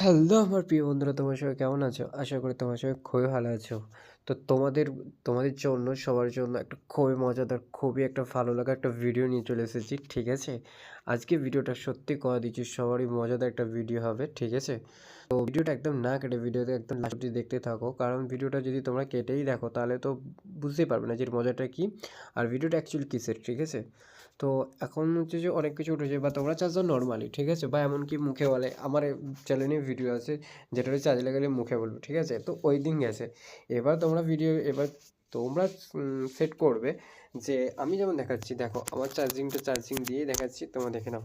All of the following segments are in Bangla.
হ্যালো আমার প্রিয় বন্ধুরা, তোমার সবাই কেমন আছো? আশা করি তোমার সবাই খুবই ভালো আছো। তো তোমাদের জন্য সবার জন্য একটা খুবই মজাদার, খুবই একটা ভালো লাগা একটা ভিডিও নিয়ে চলে এসেছি, ঠিক আছে? আজকে ভিডিওটা সত্যি কথা দিচ্ছি সবারই মজাদার একটা ভিডিও হবে, ঠিক আছে? তো ভিডিওটা একদম না কেটে ভিডিওতে একদম লাস্ট অব্দি দেখতে থাকো, কারণ ভিডিওটা যদি তোমরা কেটেই দেখো তাহলে তো বুঝতেই পারবে না যে এর মজাটা কী আর ভিডিওটা অ্যাকচুয়ালি কিসের, ঠিক আছে? তো এখন হচ্ছে যে অনেক কিছু উঠেছে বা তোমরা চার্জ দাও নর্মালি, ঠিক আছে? বা এমনকি মুখে বলে আমার চ্যানেলে ভিডিও আছে যেটা হচ্ছে চার্জ লাগালে মুখে বলবে, ঠিক আছে? তো ওই দিন গেছে। এবার তোমরা সেট করবে যে আমি যেমন দেখাচ্ছি, দেখো আমার চার্জিং দিয়েই দেখাচ্ছি, তোমরা দেখে নাও।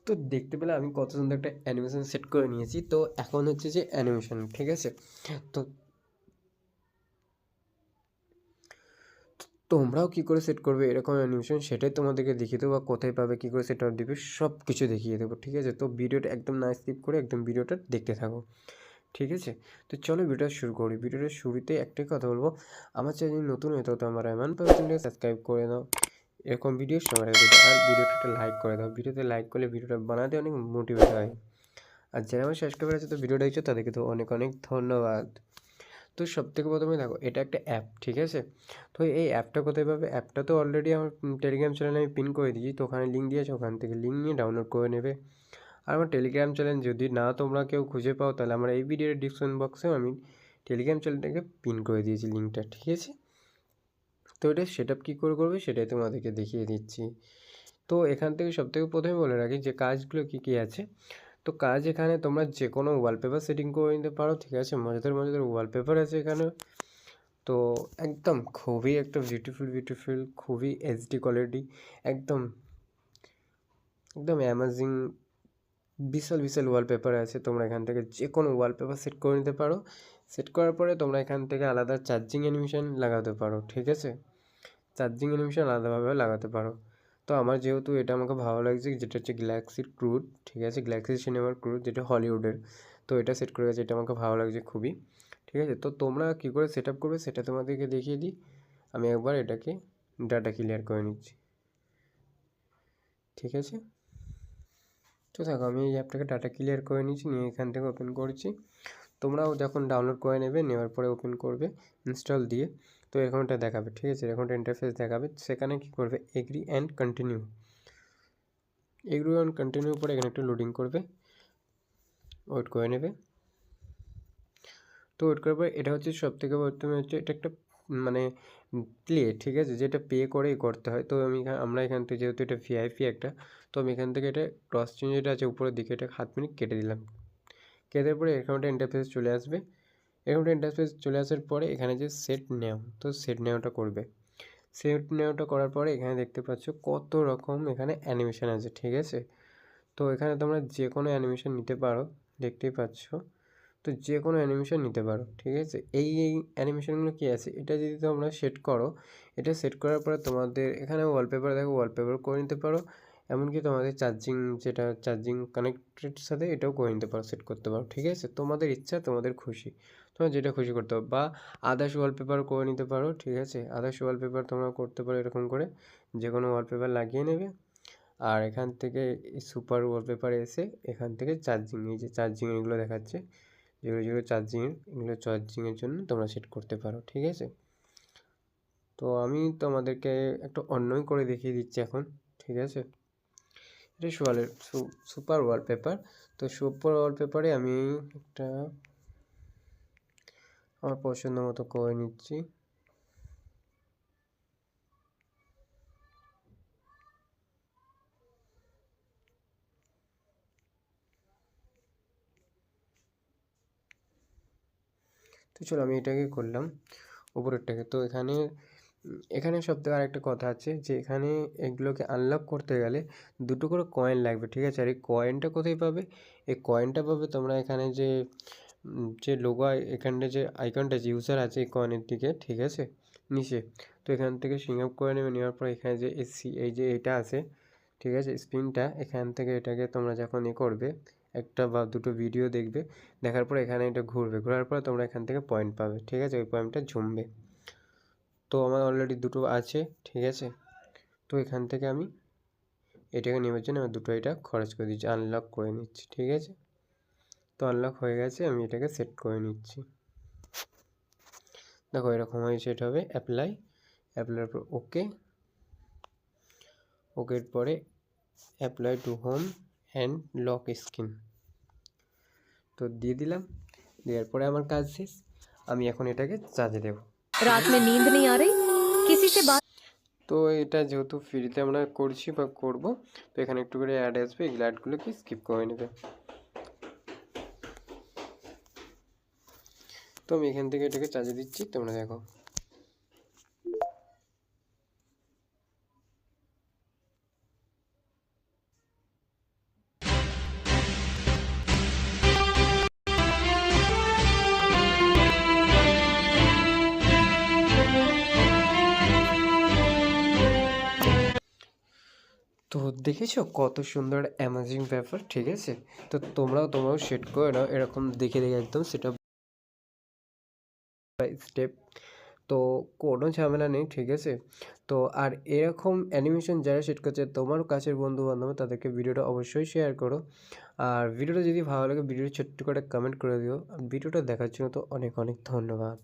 তো দেখতে পেলে আমি কত সুন্দর একটা অ্যানিমেশন সেট করে নিয়েছি। তো এখন হচ্ছে যে অ্যানিমেশন, ঠিক আছে? তো তোমরাও কী করে সেট করবে এরকম অ্যানিমেশন সেটাই তোমাদেরকে দেখিয়ে দেবো, বা কোথায় পাবে, কী করে সেট আপ দিবে, সব কিছু দেখিয়ে দেবো, ঠিক আছে? তো ভিডিওটা একদম না স্কিপ করে একদম ভিডিওটা দেখতে থাকো, ঠিক আছে? তো চলো ভিডিওটা শুরু করি। ভিডিওটার শুরুতে একটাই কথা বলবো, আমার চ্যানেল নতুন হয়ে তো আমার এমন চ্যানেলকে সাবস্ক্রাইব করে দাও এরকম ভিডিও সবার আগে পেতে। আর ভিডিওটা একটা লাইক করে দাও, ভিডিওতে লাইক করলে ভিডিওটা বানাতে অনেক মোটিভেট হয়। আর যারা আমার সাবস্ক্রাইবার আছে তো ভিডিওটা দেখছো তাদেরকে তো অনেক অনেক ধন্যবাদ। তো সবথেকে প্রথমে দেখো এটা একটা অ্যাপ, ঠিক আছে? তো এই অ্যাপটা কোথায় পাবে? অ্যাপটা তো অলরেডি আমার টেলিগ্রাম চ্যানেলে আমি পিন করে দিয়েছি, তো ওখানে লিঙ্ক দিয়েছে, ওখান থেকে লিঙ্ক নিয়ে ডাউনলোড করে নেবে। আর আমার টেলিগ্রাম চ্যানেল যদি না তোমরা কেউ খুঁজে পাও তাহলে আমার এই ভিডিওর ডিসক্রিপশন বক্সেও আমি টেলিগ্রাম চ্যানেলটাকে পিন করে দিয়েছি লিঙ্কটা, ঠিক আছে? তো এটা সেট আপ কী করে করবে সেটাই তোমাদেরকে দেখিয়ে দিচ্ছি। তো এখান থেকে সবথেকে প্রথমে বলে রাখি যে কাজগুলো কী কী আছে। তো কাজ এখানে তোমরা যে কোনো ওয়ালপেপার সেটিং করে নিতে পারো, ঠিক আছে? মজাদার মজাদার ওয়ালপেপার আছে এখানে। তো একদম খুবই একটা বিউটিফুল খুবই এইচডি কোয়ালিটি, একদম একদম অ্যামেজিং বিশাল ওয়ালপেপার আছে। তোমরা এখান থেকে যে কোনো ওয়ালপেপার সেট করে নিতে পারো। সেট করার পরে তোমরা এখান থেকে আলাদা চার্জিং অ্যানিমেশন লাগাতে পারো, ঠিক আছে? চার্জিং অ্যানিমেশন আলাদাভাবে লাগাতে পারো। তো আমার যেহেতু এটা আমাকে ভালো লাগছে, যেটা হচ্ছে গ্যালাক্সির ক্রুড, ঠিক আছে? গ্যালাক্সি সিনেমার ক্রুড, যেটা হলিউডের। তো এটা সেট করে গেছে, এটা আমাকে ভালো লাগছে খুবই, ঠিক আছে? তো তোমরা কী করে সেট আপ করবে সেটা তোমাদেরকে দেখিয়ে দিই। আমি একবার এটাকে ডাটা ক্লিয়ার করে নিচ্ছি, ঠিক আছে? তো দেখো আমি এই অ্যাপটাকে ডাটা ক্লিয়ার করে নিয়েছি, নিয়ে এখান থেকে ওপেন করছি। তোমরাও যখন ডাউনলোড করে নেবে, নেওয়ার পরে ওপেন করবে ইনস্টল দিয়ে, তো এরকমটা দেখাবে, ঠিক আছে? এরকমটা ইন্টারফেস দেখাবে। সেখানে কী করবে, agri and continue, agri and continue পরে এখানে একটু লোডিং করবে, ওয়েট করে নেবে। তো ওয়েট করার পরে এটা হচ্ছে সবথেকে প্রথমে হচ্ছে এটা একটা মানে প্লে, ঠিক আছে? যেটা পে করেই করতে হয়। তো আমরা এখান থেকে যেহেতু এটা ভিআইপি একটা, তো আমি এখান থেকে এটা ক্রস চেঞ্জ যেটা আছে উপরের দিকে এটা 7 মিনিট কেটে দিলাম। কেটে দেওয়ার পরে এরকম একটা ইন্টারফেস চলে আসবে। এরকম একটা ইন্টারফেস চলে আসার পরে এখানে যে সেট নেও, তো সেট নেওয়াটা করবে। সেট নেওয়াটা করার পরে এখানে দেখতে পাচ্ছ কত রকম এখানে অ্যানিমেশন আছে, ঠিক আছে? তো এখানে তোমরা যে কোনো অ্যানিমেশন নিতে পারো, দেখতেই পাচ্ছ। তো যে কোনো অ্যানিমেশন নিতে পারো, ঠিক আছে? এই অ্যানিমেশনগুলো কী আছে, এটা যদি তোমরা সেট করো, এটা সেট করার পরে তোমাদের এখানে ওয়ালপেপার দেখো, ওয়ালপেপার করে নিতে পারো। এমনকি তোমাদের চার্জিং, যেটা চার্জিং কানেক্টেড সাথে এটাও করে নিতে পারো, সেট করতে পারো, ঠিক আছে? তোমাদের ইচ্ছা, তোমাদের খুশি, তোমরা যেটা খুশি করতে পারো। বা আদার্স ওয়ালপেপার করে নিতে পারো, ঠিক আছে? আদার্স ওয়ালপেপার তোমরা করতে পারো এরকম করে, যে কোনো ওয়ালপেপার লাগিয়ে নেবে। আর এখান থেকে সুপার ওয়ালপেপারে এসে এখান থেকে চার্জিং, এই যে চার্জিং এগুলো দেখাচ্ছে, যেগুলো চার্জিংয়ের, এগুলো চার্জিংয়ের জন্য তোমরা সেট করতে পারো, ঠিক আছে? তো আমি তোমাদেরকে একটা অন্যই করে দেখিয়ে দিচ্ছি এখন, ঠিক আছে? এটা সুপার ওয়ালপেপার। তো সুপার ওয়ালপেপারে আমি একটা আমার পছন্দ মতো করে নিচ্ছি। তো চলো আমি এটাকে করলাম উপরেরটাকে। তো এখানে সবথেকে আরেকটা কথা আছে যে এখানে এগুলোকে আনলক করতে গেলে 2টো করে কয়েন লাগবে, ঠিক আছে? আর এই কয়েনটা কোথায় পাবে? এই কয়েনটা পাবে তোমরা এখানে যে লোগো, এখানটা যে আইকনটা আছে, ইউজার আছে এই কয়েনের দিকে, ঠিক আছে? নিচে। তো এখান থেকে সিং আপ করে নেবে, নেওয়ার পর এখানে যে এই যে এটা আছে, ঠিক আছে। স্পিনটা এখান থেকে এটাকে তোমরা যখন করবে, একটা বা দুটো ভিডিও দেখবে, দেখার পর এখানে এটা ঘুরবে, ঘোরার পর তোমরা এখান থেকে পয়েন্ট পাবে, ঠিক আছে। ওই পয়েন্টটা জমবে। তো আমার অলরেডি দুটো আছে, ঠিক আছে। তো এখান থেকে আমি এটাকে নেওয়ার জন্য আমি দুটো এটা খরচ করে দিচ্ছি, আনলক করে নিচ্ছি, ঠিক আছে। তো আনলক হয়ে গেছে, আমি এটাকে সেট করে নিচ্ছি। দেখো এরকম হয়ে সেট হবে। অ্যাপ্লাইয়ের পর ওকের পরে apply to home and lock screen, তো দিয়ে দিলাম। দেওয়ার পরে আমার কাজ শেষ। আমি এখন এটাকে চার্জে দেবো। रात में नींद नहीं आ रही किसी से बात। তো এটা যেহেতু ফ্রিতে আমরা করছি বা করব, তো এখানে একটু করে অ্যাড আসবে, এই অ্যাডগুলোকে স্কিপ করে নেবে। তো আমি এখান থেকে এটাকে চার্জে দিচ্ছি, তোমরা দেখো। তো দেখেছো কত সুন্দর অ্যামেজিং ব্যাপার, ঠিক আছে। তো তোমরাও সেট করে নাও এরকম দেখে দেখে একদম সেটা বাই স্টেপ। তো কোনো ঝামেলা নেই, ঠিক আছে। তো আর এরকম অ্যানিমেশন যারা সেট করছে তোমার কাছের বন্ধু বান্ধব, তাদেরকে ভিডিওটা অবশ্যই শেয়ার করো। আর ভিডিওটা যদি ভালো লাগে ভিডিওটা ছোট্ট করে কমেন্ট করে দিও। ভিডিওটা দেখার জন্য তো অনেক অনেক ধন্যবাদ।